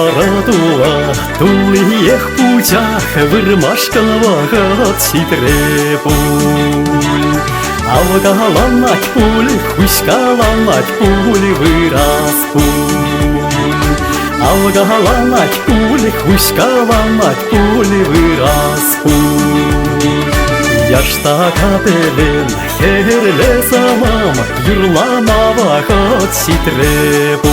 Таратула, тулиех путях вырмашканного цитрепуль. Алгаланать пуль, хуськаланать пуль, выраз пуль. Алгаланать пуль, хуськаланать пуль, выраз пуль. Яштака пелен, херле самам, юрламава цитрепуль.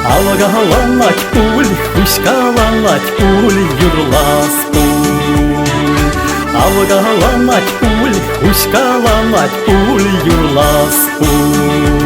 Алгаланать пуль, хуськаланать пуль, юрлас пуль. Алгаланать пуль, хуськаланать пуль, юрлас пуль.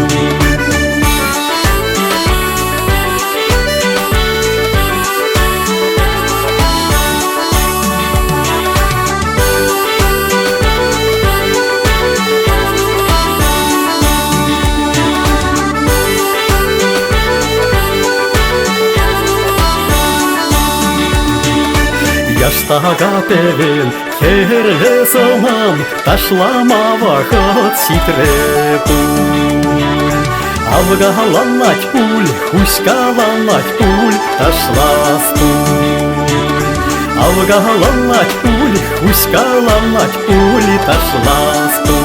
Яштага пелен, херле самам, ташламава цитрепуль. Алгаланать пуль, хуськаланать пуль, ташлас пуль. Алгаланать пуль, хуськаланать пуль, ташлас пуль.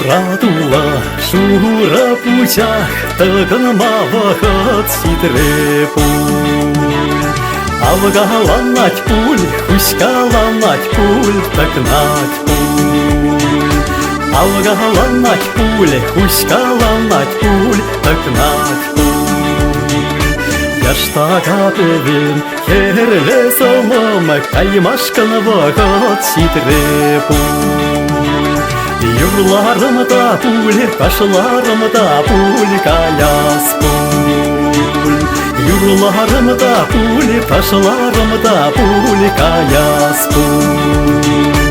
Радула, шура путях, таганмава цитрепуль. Алгаланать пуль, хуськаланать пуль, тагнать пуль. Алгаланать пуль, хуськаланать пуль, тагнать пуль. Яштага пелен, херле самам, каймашканава цитрепуль. Юрларымда пуль, ташларымда пуль, каяс пуль. Юрларымда пуль, ташларымда пуль, каяс пуль.